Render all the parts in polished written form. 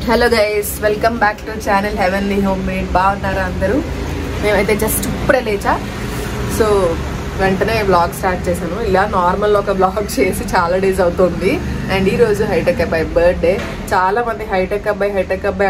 Hello guys, welcome back to channel heavenly home made. బాగున్నారా అందరూ? మేమైతే జస్ట్ ఇప్పుడే లేచా, సో వెంటనే వ్లాగ్ స్టార్ట్ చేశాను. ఇలా నార్మల్ ఒక వ్లాగ్ చేసి చాలా డేస్ అవుతుంది. అండ్ ఈరోజు హైటెక్ అబ్బాయి బర్త్డే. చాలా మంది హైటెక్ అబ్బాయి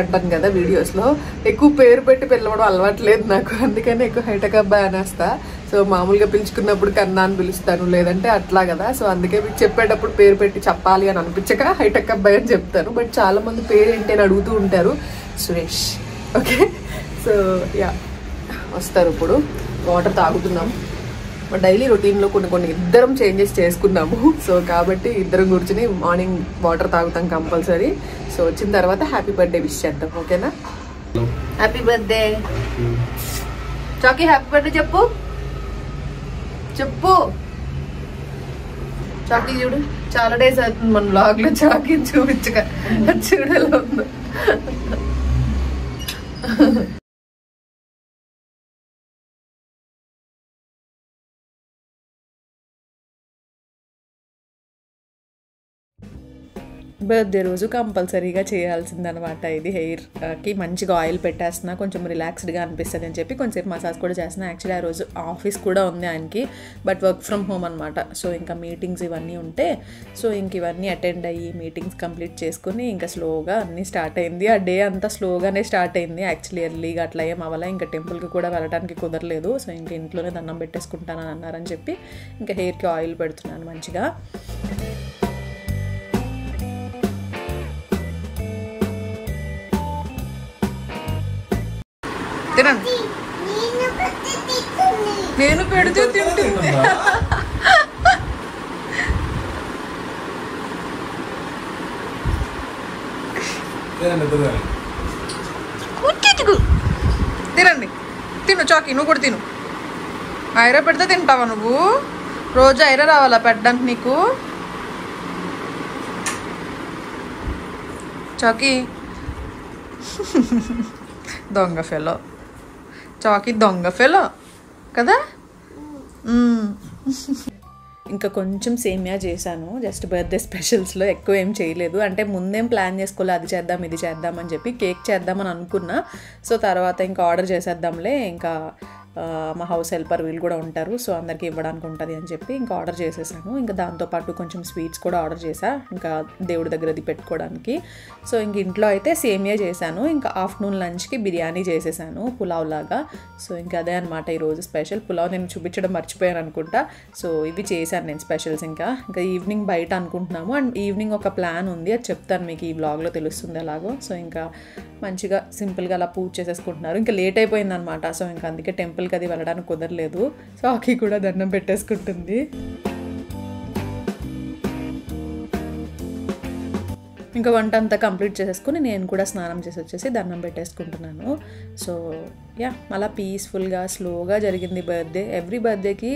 అంటాను కదా వీడియోస్లో. ఎక్కువ పేరు పెట్టి పిలవడం అలవాట్లేదు నాకు, అందుకని ఎక్కువ హైటెక్ అబ్బాయి అనేస్తా. సో మామూలుగా పిలుచుకున్నప్పుడు కన్నా అని పిలుస్తాను, లేదంటే అట్లా కదా. సో అందుకే మీకు చెప్పేటప్పుడు పేరు పెట్టి చెప్పాలి అని అనిపించక హైటెక్ అబ్బాయి అని చెప్తాను. బట్ చాలా మంది పేరు ఏంటి అని అడుగుతూ ఉంటారు. సురేష్, ఓకే. సో యా, వస్తారు. ఇప్పుడు వాటర్ తాగుతున్నాం. డైలీ రొటీన్లో కొన్ని ఇద్దరం చేంజెస్ చేసుకున్నాము. సో కాబట్టి ఇద్దరం కూర్చుని మార్నింగ్ వాటర్ తాగుతాం కంపల్సరీ. సో వచ్చిన తర్వాత హ్యాపీ బర్త్డే విష్ చేద్దాం, ఓకేనా? Happy birthday Chaki, happy birthday చెప్పు చెప్పు. చాకీ చూడు, చాలా డేస్ అవుతుంది మన బ్లాగ్ లో చాకీని చూపించక. చూడలో ఉందో. బర్త్డే రోజు కంపల్సరీగా చేయాల్సిందనమాట ఇది. హెయిర్కి మంచిగా ఆయిల్ పెట్టేస్తున్నా, కొంచెం రిలాక్స్డ్గా అనిపిస్తుంది అని చెప్పి కొంచెంసేపు మసాజ్ కూడా చేస్తున్నా. యాక్చువల్లీ ఆ రోజు ఆఫీస్ కూడా ఉంది ఆయనకి, బట్ వర్క్ ఫ్రమ్ హోమ్ అనమాట. సో ఇంకా మీటింగ్స్ ఇవన్నీ ఉంటే, సో ఇంక ఇవన్నీ అటెండ్ అయ్యి మీటింగ్స్ కంప్లీట్ చేసుకుని ఇంకా స్లోగా అన్నీ స్టార్ట్ అయింది. ఆ డే అంతా స్లోగానే స్టార్ట్ అయింది. యాక్చువల్లీ ఎర్లీగా అట్లా ఏం అవ్వాలా, ఇంకా టెంపుల్కి కూడా వెళ్ళడానికి కుదరలేదు. సో ఇంక ఇంట్లోనే దండం పెట్టేసుకుంటానని అన్నారని చెప్పి ఇంకా హెయిర్కి ఆయిల్ పెడుతున్నాను మంచిగా. తినండి, నేను పెడితే తింటుంది. తినండి, తిను చాకీ, నువ్వు కూడా తిను. ఐరా పెడితే తింటావా నువ్వు? రోజు ఐరా రావాలా పెట్టడానికి నీకు? చాకీ దొంగ ఫెలో, చాకీ దొంగ ఫెలో కదా. ఇంకా కొంచెం సేమియా చేశాను, జస్ట్ బర్త్డే స్పెషల్స్లో. ఎక్కువ ఏం చేయలేదు, అంటే ముందేం ప్లాన్ చేసుకోలే అది చేద్దాం ఇది చేద్దాం అని చెప్పి. కేక్ చేద్దామని అనుకున్నా. సో తర్వాత ఇంకా ఆర్డర్ చేసేద్దాంలే, ఇంకా మా హౌస్ హెల్పర్ వీళ్ళు కూడా ఉంటారు, సో అందరికీ ఇవ్వడానికి ఉంటుంది అని చెప్పి ఇంకా ఆర్డర్ చేసేసాను. ఇంకా దాంతోపాటు కొంచెం స్వీట్స్ కూడా ఆర్డర్ చేశా, ఇంకా దేవుడి దగ్గర అది పెట్టుకోవడానికి. సో ఇంక ఇంట్లో అయితే సేమియా చేశాను. ఇంకా ఆఫ్టర్నూన్ లంచ్కి బిర్యానీ చేసేసాను, పులావ్ లాగా. సో ఇంకా అదే అనమాట ఈరోజు స్పెషల్. పులావ్ నేను చూపించడం మర్చిపోయాను అనుకుంటా. సో ఇవి చేశాను నేను స్పెషల్స్. ఇంకా ఈవినింగ్ బయట అనుకుంటున్నాము. అండ్ ఈవినింగ్ ఒక ప్లాన్ ఉంది, అది చెప్తాను మీకు ఈ వ్లాగ్లో తెలుస్తుంది ఎలాగో. సో ఇంకా మంచిగా సింపుల్గా అలా పూజ చేసేసుకుంటున్నారు. ఇంకా లేట్ అయిపోయింది అనమాట. సో ఇంకా అందుకే టెంపుల్కి అది వెళ్ళడానికి కుదరలేదు. సో ఆకి కూడా దండం పెట్టేసుకుంటుంది. ఇంకా వంట అంతా కంప్లీట్ చేసేసుకుని నేను కూడా స్నానం చేసి వచ్చేసి దండం పెట్టేసుకుంటున్నాను. సో యా, అలా పీస్ఫుల్గా స్లోగా జరిగింది బర్త్డే. ఎవ్రీ బర్త్డేకి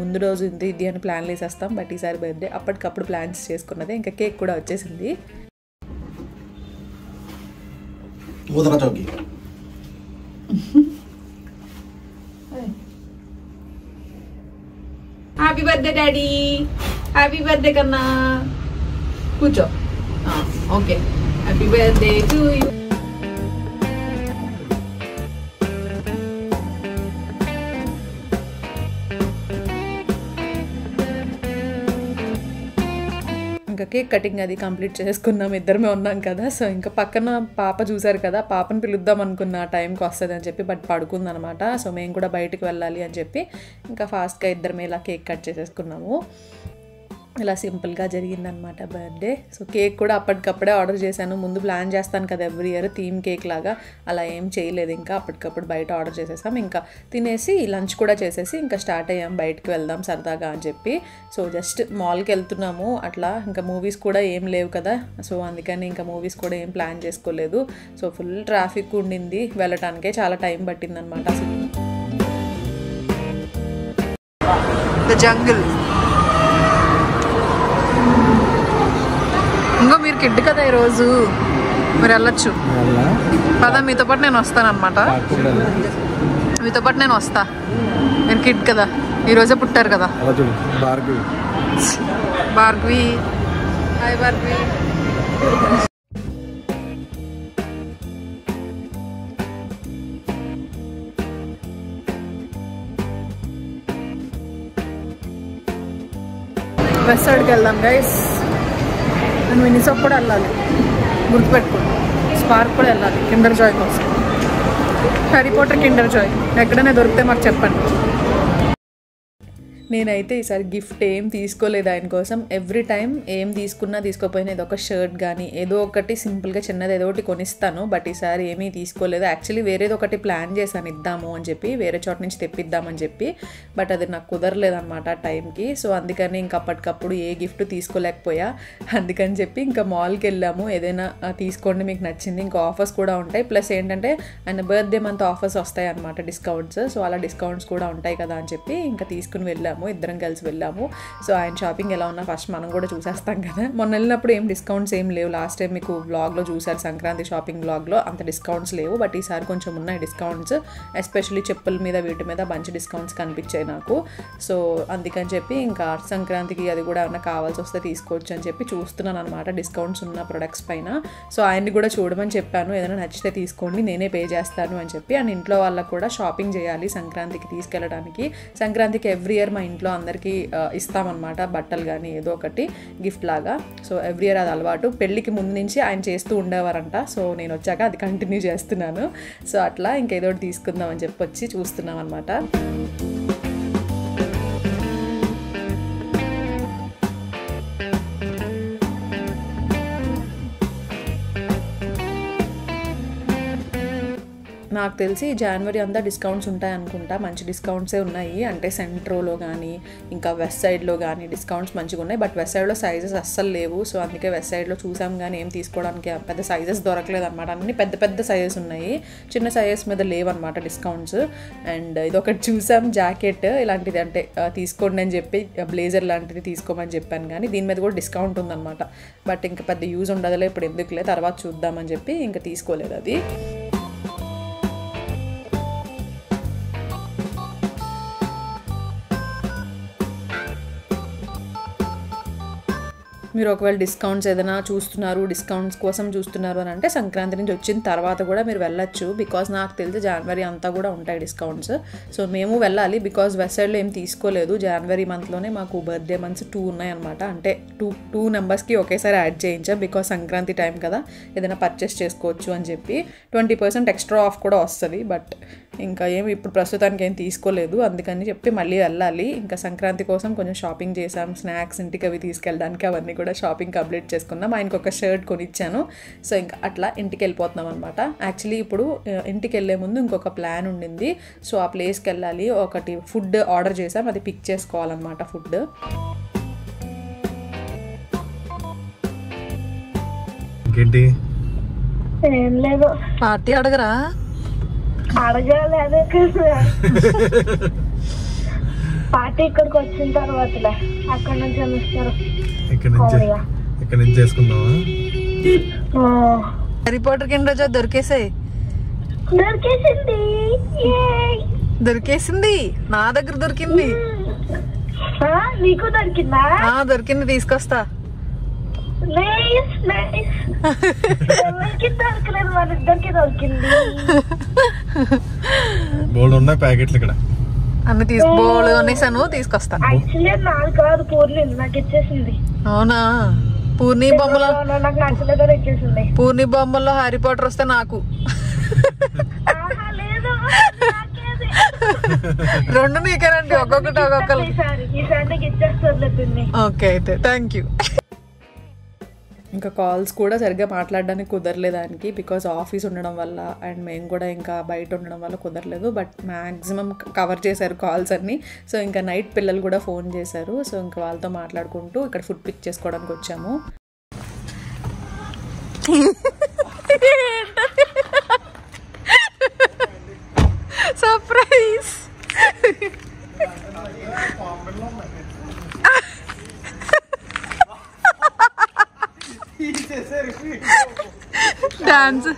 ముందు రోజు ఇది అని ప్లాన్లు వేసేస్తాం, బట్ ఈసారి బర్త్డే అప్పటికప్పుడు ప్లాన్స్ చేసుకున్నదే. ఇంకా కేక్ కూడా వచ్చేసింది. Happy birthday daddy, happy birthday కన్నా. కూర్చో. Okay, happy birthday to you. ఇంకా కేక్ కటింగ్ అది కంప్లీట్ చేసుకున్నాం, ఇద్దరమే ఉన్నాం కదా. సో ఇంకా పక్కన పాప చూసారు కదా, పాపను పిలుద్దాం అనుకున్న టైంకి వస్తుంది అని చెప్పి, బట్ పడుకుందనమాట. సో మేము కూడా బయటికి వెళ్ళాలి అని చెప్పి ఇంకా ఫాస్ట్గా ఇద్దరమే ఇలా కేక్ కట్ చేసేసుకున్నాము. ఇలా సింపుల్గా జరిగిందనమాట బర్త్డే. సో కేక్ కూడా అప్పటికప్పుడే ఆర్డర్ చేశాను. ముందు ప్లాన్ చేస్తాను కదా ఎవ్రీ ఇయర్ థీమ్ కేక్ లాగా, అలా ఏం చేయలేదు. ఇంకా అప్పటికప్పుడు బయట ఆర్డర్ చేసేసాం. ఇంకా తినేసి లంచ్ కూడా చేసేసి ఇంకా స్టార్ట్ అయ్యాం, బయటకు వెళ్దాం సరదాగా అని చెప్పి. సో జస్ట్ మాల్కి వెళ్తున్నాము అట్లా. ఇంకా మూవీస్ కూడా ఏం లేవు కదా, సో అందుకని ఇంకా మూవీస్ కూడా ఏం ప్లాన్ చేసుకోలేదు. సో ఫుల్ ట్రాఫిక్ ఉండింది, వెళ్ళటానికే చాలా టైం పట్టిందనమాట. The jungle. ఇంకో మీరు కిడ్ కదా ఈరోజు, మీరు వెళ్ళొచ్చు. పదా మీతో పాటు నేను వస్తాను అనమాట. మీతో పాటు నేను వస్తా, మీరు కిడ్ కదా, ఈరోజే పుట్టారు కదా. భార్గవి, హాయ్ భార్గవి. వెస్ట్ సైడ్కి వెళ్దాం గైస్. నేను మినిసోప్ కూడా వెళ్ళాలి, గుర్తుపెట్టుకోండి. స్పార్క్ కూడా వెళ్ళాలి కిండర్ జాయ్ కోసం. హ్యారీ పాటర్ కిండర్ జాయ్ ఎక్కడైనా దొరికితే మాకు చెప్పండి. నేనైతే ఈసారి గిఫ్ట్ ఏం తీసుకోలేదు ఆయన కోసం. ఎవ్రీ టైం ఏం తీసుకున్నా తీసుకోపోయినా ఏదో ఒక షర్ట్ కానీ ఏదో ఒకటి సింపుల్గా చిన్నది ఏదో ఒకటి కొనిస్తాను. బట్ ఈసారి ఏమీ తీసుకోలేదు. యాక్చువల్లీ వేరేది ఒకటి ప్లాన్ చేశాను ఇద్దాము అని చెప్పి, వేరే చోట నుంచి తెప్పిద్దామని చెప్పి. బట్ అది నాకు కుదరలేదన్నమాట టైంకి. సో అందుకని ఇంక అప్పటికప్పుడు ఏ గిఫ్ట్ తీసుకోలేకపోయా. అందుకని చెప్పి ఇంకా మాల్కి వెళ్ళాము. ఏదైనా తీసుకోండి మీకు నచ్చింది, ఇంకా ఆఫర్స్ కూడా ఉంటాయి. ప్లస్ ఏంటంటే ఆయన బర్త్డే మంత్ ఆఫర్స్ వస్తాయి అనమాట, డిస్కౌంట్స్. సో అలా డిస్కౌంట్స్ కూడా ఉంటాయి కదా అని చెప్పి ఇంకా తీసుకుని వెళ్ళాము, ఇద్దరం కలిసి వెళ్ళాము. సో ఆయన షాపింగ్ ఎలా ఉన్నా ఫస్ట్ మనం కూడా చూసేస్తాం కదా. మొన్న వెళ్ళినప్పుడు ఏం డిస్కౌంట్స్ ఏం లేవు. లాస్ట్ టైం మీకు వ్లాగ్లో చూసారు, సంక్రాంతి షాపింగ్ వ్లాగ్లో అంత డిస్కౌంట్స్ లేవు. బట్ ఈసారి కొంచెం ఉన్నాయి డిస్కౌంట్స్. ఎస్పెషల్లీ చెప్పుల మీద వీటి మీద మంచి డిస్కౌంట్స్ కనిపించాయి నాకు. సో అందుకని చెప్పి ఇంకా సంక్రాంతికి అది కూడా ఏమైనా కావాల్సి వస్తే తీసుకోవచ్చు అని చెప్పి చూస్తున్నాను అనమాట డిస్కౌంట్స్ ఉన్న ప్రొడక్ట్స్ పైన. సో ఆయన్ని కూడా చూడమని చెప్పాను, ఏదైనా నచ్చితే తీసుకోండి నేనే పే చేస్తాను అని చెప్పి. అండ్ ఇంట్లో వాళ్ళకు కూడా షాపింగ్ చేయాలి సంక్రాంతికి తీసుకెళ్ళడానికి. సంక్రాంతికి ఎవ్రీ ఇయర్ మా ఇంట్లో అందరికీ ఇస్తామన్నమాట బట్టలు కానీ ఏదో ఒకటి గిఫ్ట్ లాగా. సో ఎవ్రీ ఇయర్ అది అలవాటు. పెళ్ళికి ముందు నుంచి ఆయన చేస్తూ ఉండేవారంట. సో నేను వచ్చాక అది కంటిన్యూ చేస్తున్నాను. సో అట్లా ఇంకేదో ఒకటి తీసుకుందాం అని చెప్పి వచ్చి చూస్తున్నాం అనమాట. నాకు తెలిసి జనవరి అంతా డిస్కౌంట్స్ ఉంటాయి అనుకుంటా. మంచి డిస్కౌంట్సే ఉన్నాయి. అంటే సెంట్రోలో కానీ ఇంకా వెస్ట్ సైడ్లో కానీ డిస్కౌంట్స్ మంచిగా ఉన్నాయి. బట్ వెస్ట్ సైడ్లో సైజెస్ అస్సలు లేవు. సో అందుకే వెస్ట్ సైడ్లో చూసాం కానీ ఏం తీసుకోవడానికి పెద్ద సైజెస్ దొరకలేదు అనమాట. అన్ని పెద్ద పెద్ద సైజెస్ ఉన్నాయి, చిన్న సైజెస్ మీద లేవన్నమాట డిస్కౌంట్స్. అండ్ ఇదొకటి చూసాం, జాకెట్ ఇలాంటిది. అంటే తీసుకోండి అని చెప్పి బ్లేజర్ లాంటిది తీసుకోమని చెప్పాను కానీ దీని మీద కూడా డిస్కౌంట్ ఉందన్నమాట. బట్ ఇంకా పెద్ద యూజ్ ఉండదులే ఇప్పుడు, ఎందుకులే తర్వాత చూద్దామని చెప్పి ఇంకా తీసుకోలేదు అది. మీరు ఒకవేళ డిస్కౌంట్స్ ఏదైనా చూస్తున్నారు, డిస్కౌంట్స్ కోసం చూస్తున్నారు అని అంటే సంక్రాంతి నుంచి వచ్చిన తర్వాత కూడా మీరు వెళ్ళొచ్చు. బికాజ్ నాకు తెలిసి జనవరి అంతా కూడా ఉంటాయి డిస్కౌంట్స్. సో మేము వెళ్ళాలి బికాజ్ వెస్ట్ సైడ్లో ఏం తీసుకోలేదు. జనవరి మంత్లోనే మాకు బర్త్డే మంత్స్ 2 ఉన్నాయన్నమాట. అంటే టూ నెంబర్స్కి ఒకేసారి యాడ్ చేయించాం. బికాజ్ సంక్రాంతి టైం కదా, ఏదైనా పర్చేస్ చేసుకోవచ్చు అని చెప్పి 20% ఎక్స్ట్రా ఆఫ్ కూడా వస్తుంది. బట్ ఇంకా ఏమి ఇప్పుడు ప్రస్తుతానికి ఏం తీసుకోలేదు. అందుకని చెప్పి మళ్ళీ వెళ్ళాలి. ఇంకా సంక్రాంతి కోసం కొంచెం షాపింగ్ చేసాం, స్నాక్స్ ఇంటికి అవి తీసుకెళ్ళడానికి అవన్నీ కూడా షాపింగ్ కంప్లీట్ చేసుకున్నాం. ఆయనకు ఒక షర్ట్ కొనిచ్చాను. సో ఇంకా అట్లా ఇంటికి వెళ్ళిపోతున్నాం అనమాట. యాక్చువల్లీ ఇప్పుడు ఇంటికి వెళ్ళే ముందు ఇంకొక ప్లాన్ ఉండింది. సో ఆ ప్లేస్కి వెళ్ళాలి. ఒకటి ఫుడ్ ఆర్డర్ చేసాం, అది పిక్ చేసుకోవాలన్నమాట ఫుడ్. ఏం లేదు, పార్టీ అడగరా? అడగలేదు పార్టీ ఇక్కడికి వచ్చిన తర్వాత అక్కడ నుంచి ఇస్తారు. ఇక్కడ నుంచి చేసుకుందామా? హ్యారీ పాటర్ కిండర్ జాయ్ దొరికేసింది. నా దగ్గర దొరికింది. నీకు దొరికిందా? దొరికింది, తీసుకొస్తా. దొరకలేదు, మన ఇద్దరికి దొరికింది. బోల్డ్ ఉన్నాయి ప్యాకెట్లు ఇక్కడ. అన్ని బోల్డ్ కొనేసాను, తీసుకొస్తాను. యాక్చువల్లీ నాది కాదు, పూర్ణి నాకు ఇచ్చేసింది. అవునా? పూర్ణి బొమ్మలో నాకు నచ్చలేదో ఇచ్చేసింది. పూర్ణి బొమ్మల్లో హ్యారీ పాటర్ వస్తే నాకు లేదు, రెండు నీకేనండి, ఒక్కొక్కటి ఒక్కొక్కరు. ఈసారి నీకు ఇచ్చేస్తుంది. ఓకే అయితే థ్యాంక్ యూ. ఇంకా కాల్స్ కూడా సరిగ్గా మాట్లాడడానికి కుదరలేదు దానికి, బికాజ్ ఆఫీస్ ఉండడం వల్ల అండ్ మేము కూడా ఇంకా బయట ఉండడం వల్ల కుదరలేదు. బట్ మ్యాక్సిమం కవర్ చేశారు కాల్స్ అన్నీ. సో ఇంకా నైట్ పిల్లలు కూడా ఫోన్ చేశారు. సో ఇంకా వాళ్ళతో మాట్లాడుకుంటూ ఇక్కడ ఫుడ్ పిక్ చేసుకోవడానికి వచ్చాము. సర్ప్రైజ్. డాన్స్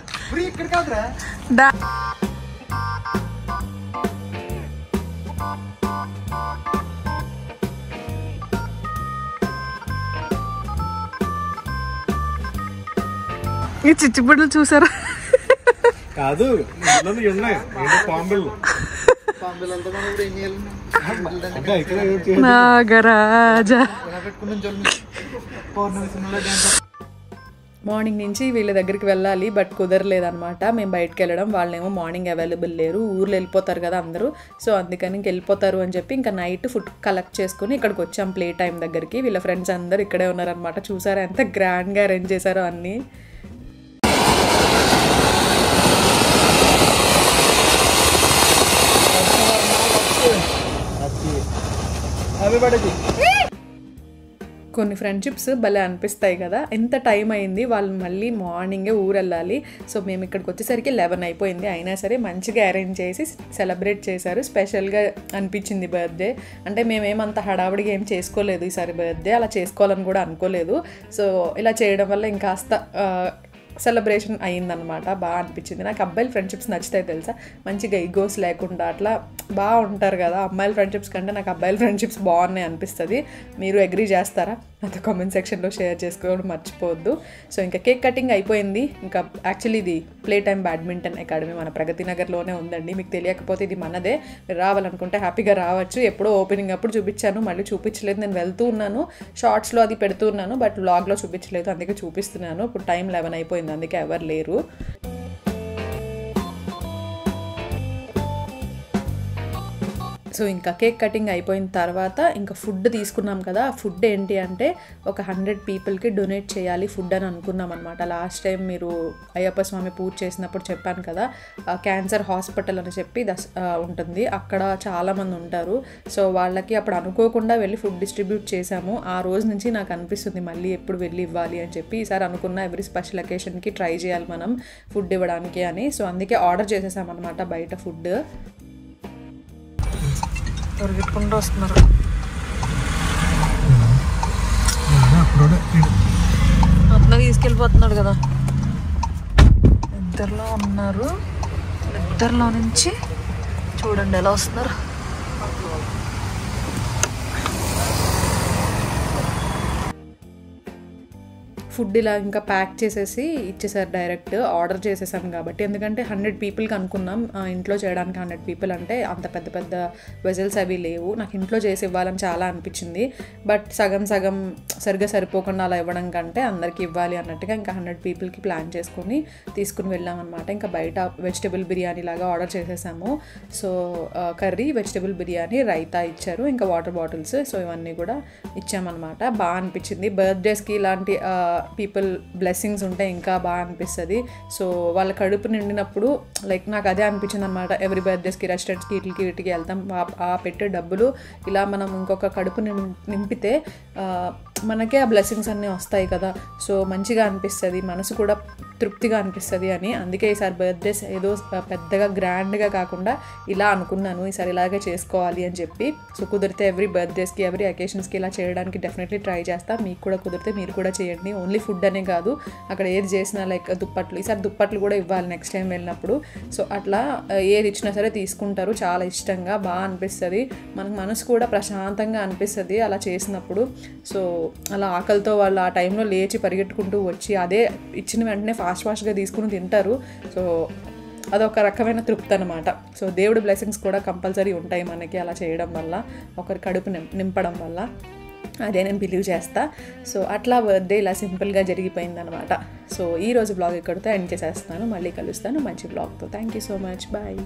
ఈ చిచ్చుబుడ్లు చూసారా? కాదు, ఉన్నాయి పాంబులు. నాగరాజా మార్నింగ్ నుంచి వీళ్ళ దగ్గరికి వెళ్ళాలి, బట్ కుదరలేదనమాట. మేము బయటకు వెళ్ళడం, వాళ్ళేమో మార్నింగ్ అవైలబుల్ లేరు, ఊర్లో వెళ్ళిపోతారు కదా అందరూ. సో అందుకని ఇంక వెళ్ళిపోతారు అని చెప్పి ఇంకా నైట్ ఫుడ్ కలెక్ట్ చేసుకుని ఇక్కడికి వచ్చాం ప్లే టైం దగ్గరికి. వీళ్ళ ఫ్రెండ్స్ అందరూ ఇక్కడే ఉన్నారనమాట. చూసారా ఎంత గ్రాండ్గా అరేంజ్ చేశారో అన్నీ. కొన్ని ఫ్రెండ్షిప్స్ భలే అనిపిస్తాయి కదా. ఎంత టైం అయింది, వాళ్ళు మళ్ళీ మార్నింగే ఊరు వెళ్ళాలి. సో మేము ఇక్కడికి వచ్చేసరికి 11 అయిపోయింది. అయినా సరే మంచిగా అరేంజ్ చేసి సెలబ్రేట్ చేశారు. స్పెషల్గా అనిపించింది బర్త్డే. అంటే మేమేమంత హడావుడిగా ఏం చేసుకోలేదు ఈసారి బర్త్డే, అలా చేసుకోవాలని కూడా అనుకోలేదు. సో ఇలా చేయడం వల్ల ఇంకాస్త సెలబ్రేషన్ అయ్యిందనమాట. బాగా అనిపించింది. నాకు అబ్బాయిల ఫ్రెండ్షిప్స్ నచ్చుతాయి తెలుసా, మంచిగా ఈగోస్ లేకుండా అట్లా బాగా ఉంటారు కదా. అమ్మాయిల ఫ్రెండ్షిప్స్ కంటే నాకు అబ్బాయిల ఫ్రెండ్షిప్స్ బాగున్నాయి అనిపిస్తుంది. మీరు అగ్రీ చేస్తారా? నాతో కామెంట్ సెక్షన్లో షేర్ చేసుకోవడం మర్చిపోవద్దు. సో ఇంకా కేక్ కటింగ్ అయిపోయింది. ఇంకా యాక్చువల్లీ ఇది ప్లే టైమ్ బ్యాడ్మింటన్ అకాడమీ మన ప్రగతి నగర్లోనే ఉందండి. మీకు తెలియకపోతే ఇది మనదే. మీరు రావాలనుకుంటే హ్యాపీగా రావచ్చు. ఎప్పుడో ఓపెనింగ్ అప్పుడు చూపించాను, మళ్ళీ చూపించలేదు. నేను వెళ్తూ ఉన్నాను, షార్ట్స్లో అది పెడుతూ ఉన్నాను, బట్ వ్లాగ్లో చూపించలేదు, అందుకే చూపిస్తున్నాను. ఇప్పుడు టైం 11 అయిపోయింది, అందుకే ఎవరు లేరు. సో ఇంకా కేక్ కటింగ్ అయిపోయిన తర్వాత ఇంకా ఫుడ్ తీసుకున్నాం కదా. ఆ ఫుడ్ ఏంటి అంటే ఒక 100 పీపుల్కి డొనేట్ చేయాలి ఫుడ్ అని అనుకున్నాం అనమాట. లాస్ట్ టైం మీరు అయ్యప్ప స్వామి పూజ చేసినప్పుడు చెప్పాను కదా, క్యాన్సర్ హాస్పిటల్ అని చెప్పి ఉంటుంది, అక్కడ చాలామంది ఉంటారు. సో వాళ్ళకి అప్పుడు అనుకోకుండా వెళ్ళి ఫుడ్ డిస్ట్రిబ్యూట్ చేశాము. ఆ రోజు నుంచి నాకు అనిపిస్తుంది మళ్ళీ ఎప్పుడు వెళ్ళి ఇవ్వాలి అని చెప్పి. ఈసారి అనుకున్న ఎవ్రీ స్పెషల్ అకేషన్కి ట్రై చేయాలి మనం ఫుడ్ ఇవ్వడానికి అని. సో అందుకే ఆర్డర్ చేసేసామన్నమాట బయట ఫుడ్. పరిగెత్తుకుంటూ వస్తున్నారు. అట్లా తీసుకెళ్ళిపోతున్నాడు కదా. ఇద్దరిలో ఉన్నారు, ఇద్దరిలో నుంచి చూడండి ఎలా వస్తున్నారు. ఫుడ్ ఇలా ఇంకా ప్యాక్ చేసేసి ఇచ్చేసారు డైరెక్ట్. ఆర్డర్ చేసేసాం కాబట్టి, ఎందుకంటే 100 పీపుల్కి అనుకున్నాం. ఇంట్లో చేయడానికి 100 పీపుల్ అంటే అంత పెద్ద పెద్ద వెజల్స్ అవి లేవు. నాకు ఇంట్లో చేసి ఇవ్వాలని చాలా అనిపించింది, బట్ సగం సగం సరిగ్గా సరిపోకుండా అలా ఇవ్వడం కంటే అందరికీ ఇవ్వాలి అన్నట్టుగా ఇంకా 100 పీపుల్కి ప్లాన్ చేసుకుని తీసుకుని వెళ్ళామన్నమాట. ఇంకా బయట వెజిటబుల్ బిర్యానీ లాగా ఆర్డర్ చేసేసాము. So curry, vegetable biryani, raita ఇచ్చారు, ఇంకా వాటర్ బాటిల్స్. సో ఇవన్నీ కూడా ఇచ్చామన్నమాట. బాగా అనిపించింది. బర్త్డేస్కి ఇలాంటి పీపుల్ బ్లెస్సింగ్స్ ఉంటే ఇంకా బాగా అనిపిస్తుంది. సో వాళ్ళ కడుపు నిండినప్పుడు లైక్ నాకు అదే అనిపించింది అనమాట. ఎవ్రీ బర్త్డేస్కి రెస్టారెంట్స్కి వీటికి వెళ్తాం, ఆ పెట్టే డబ్బులు ఇలా మనం ఇంకొక కడుపు నింపితే మనకే ఆ బ్లెస్సింగ్స్ అన్నీ వస్తాయి కదా. సో మంచిగా అనిపిస్తుంది, మనసు కూడా తృప్తిగా అనిపిస్తుంది అని. అందుకే ఈసారి బర్త్డేస్ ఏదో పెద్దగా గ్రాండ్గా కాకుండా ఇలా అనుకున్నాను, ఈసారి ఇలాగే చేసుకోవాలి అని చెప్పి. సో కుదిరితే ఎవ్రీ బర్త్డేస్కి ఎవ్రీ అకేషన్స్కి ఇలా చేయడానికి డెఫినెట్లీ ట్రై చేస్తా. మీకు కూడా కుదిరితే మీరు కూడా చేయండి. ఓన్లీ ఫుడ్ అనే కాదు, అక్కడ ఏది చేసినా లైక్ దుప్పట్లు, ఈసారి దుప్పట్లు కూడా ఇవ్వాలి నెక్స్ట్ టైం వెళ్ళినప్పుడు. సో అట్లా ఏది ఇచ్చినా సరే తీసుకుంటారు చాలా ఇష్టంగా. బాగా అనిపిస్తుంది, మనకు మనసు కూడా ప్రశాంతంగా అనిపిస్తుంది అలా చేసినప్పుడు. సో అలా ఆకలితో వాళ్ళు ఆ టైంలో లేచి పరిగెట్టుకుంటూ వచ్చి అదే ఇచ్చిన వెంటనే ఫాస్ట్గా తీసుకుని తింటారు. సో అదొక రకమైన తృప్తి అనమాట. సో దేవుడి బ్లెస్సింగ్స్ కూడా కంపల్సరీ ఉంటాయి మనకి అలా చేయడం వల్ల, ఒకరి కడుపు నింపడం వల్ల. అదే నేను బిలీవ్ చేస్తా. సో అట్లా బర్త్డే ఇలా సింపుల్గా జరిగిపోయిందనమాట. సో ఈరోజు బ్లాగ్ ఇక్కడితో ఎండ్ చేసేస్తాను. మళ్ళీ కలుస్తాను మంచి బ్లాగ్తో. Thank you so much. Bye.